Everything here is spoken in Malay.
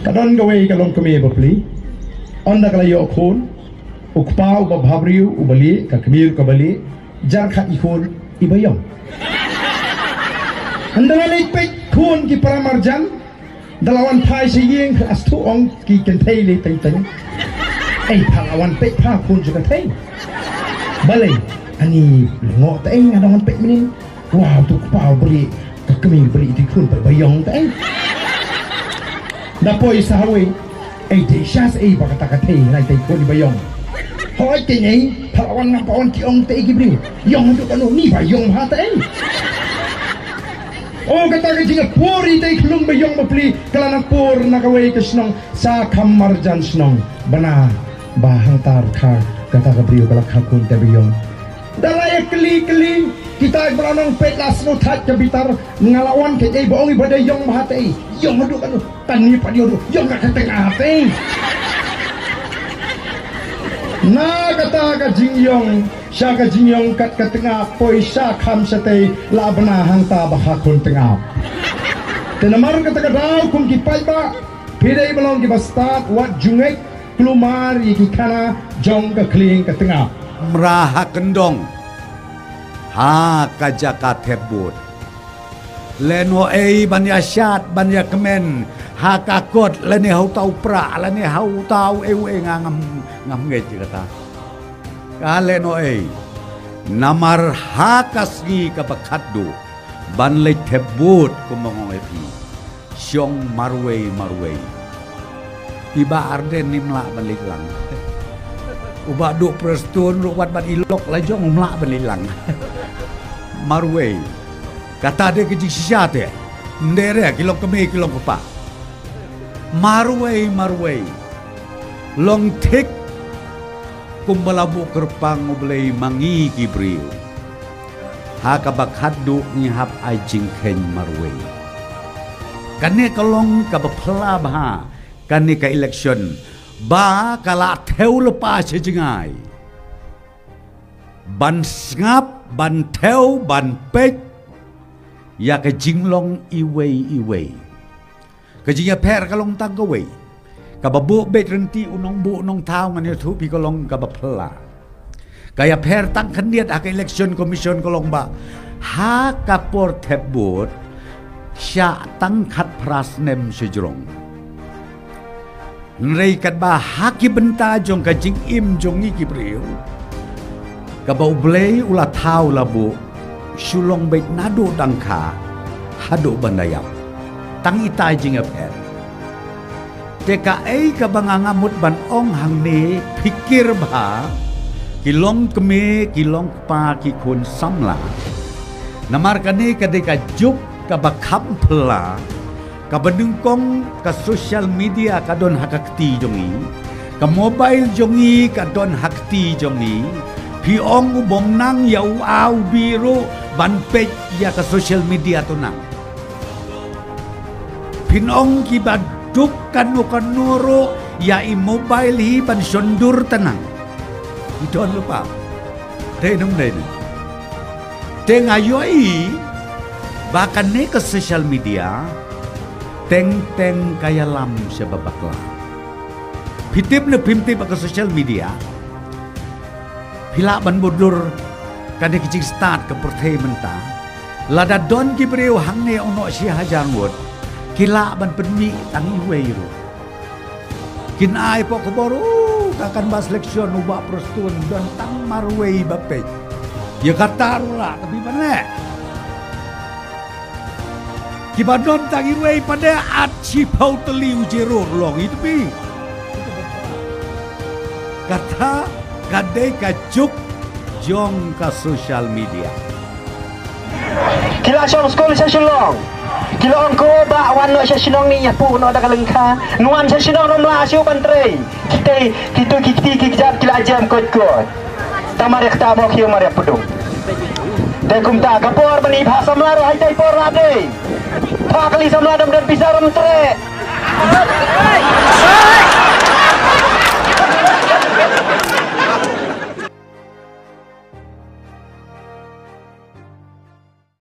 kadon gawe kalong kami bapli onda kala yo khon ukpa uba bhabriu ubali ka kemir ka bali jar kha ikhon ibayong andala lek pe khon ki paramarjan dalawan phai se yeng astu ong ki kan thei le tai tai ai phalawan pe pha khon ju ka thei balai ani ngo ta eng adon pe minin wow tu ukpa bali ka kemir bali ti khon bayong ta eng Napoi sahawe ai te syas ai bakata kate nai te ko di bayong hoi te nyai palawan ngapaon ki ong te gibri yong tu kanu ni bayong ha te oh kata ke jinga puri te klung bayong mapli kalana pur nakawe ke snong sa kamarjan snong bana bahang tar kha kata ke brio kala khakun te bayong dalai keli kita beranong petlas no that ke bitar ngalawan ke ai boong ibadai yong bahate yong hadu kan tani padio yong ka tengah ate na kata ka jingyong sya ka jingyong kat ka tengah poi sya kham sate la bana hang ta ba kun tengah tenamar kata ka daw kum ki pai ba pidai belong ki bastat wat jungek klumar iki kana jong ka kling ka tengah meraha kendong ha kajaka tebut leno ei banya syat banya kemen ha kakot lene hau tau pra lene hau tau eu ngam ngeji kata ka leno ei namar ha kasgi ka bakaddu ban le tebut kumongong epi syong marwei tiba arden nimla balik lang ubah duk perstun ruwat ban ilok lajong umla belilang marwei kata dia kejik siate ndere kilong keme kilong kepa marwei long tik kumbalabu kerpang ublei mangi kibriu ha kabak haddu nyihap ajing ken marwei kane kalong kabapla bah kane ka election ba kala theo lepas sejengai ban ngap ban theo ban pek ya ke jinglong iwei ke jinga per kalong tang gawe ka babu bet renti unong bu nong tau ngane thu pi kalong ka bapla kaya per tang khaniat ak election commission kalong ba ha kapor thebut sya tang khat prasnem sejrong nrei kat ba haki benta jong ka jing im jong ni kibriu ka bau blei ula thau labu sulong bait nado dangkha hado bandayap tang itai jing apet teka ei ka bangangamut ban ong hang ne pikir ba kilong keme kilong pa ki kun samla namar kane ka deka juk ka bakham phla ka benungkong ka social media ka don hakakti jongi ka mobile jongi ka don hakti jongi pi ong ubong nang yau au biru ban page ya ka social media to nang pinong ki baduk kanu kanuro ya i mobile hi ban sondur tanang idon lupa te nong ne te ngayoi bahkan ne ke social media teng kaya lam sebabakla pitip ne pimtip ke social media pila ban bodur kade kicik start ke perthai menta lada don ki breu hang ne ono si hajar wot kila ban penmi tangi weiru kin ai po ko boru kakan bas selection ubah prostun don tang marwei bape ya kata la tapi mana kibadon tangi wei pada aci pau teliu jero long itu pi kata kadai kajuk jong ka social media kila syong skol sa syulong kila on ko ba wan no sa syulong ni ya pu no da kalengka nuan sa syulong romla syu pantre kita kijap kila jam kot tamarek ta mo khiu mare pudung dekum ta kapor bani bhasa mlaru hai tai por lade Pakli samladam dan bisa remtre.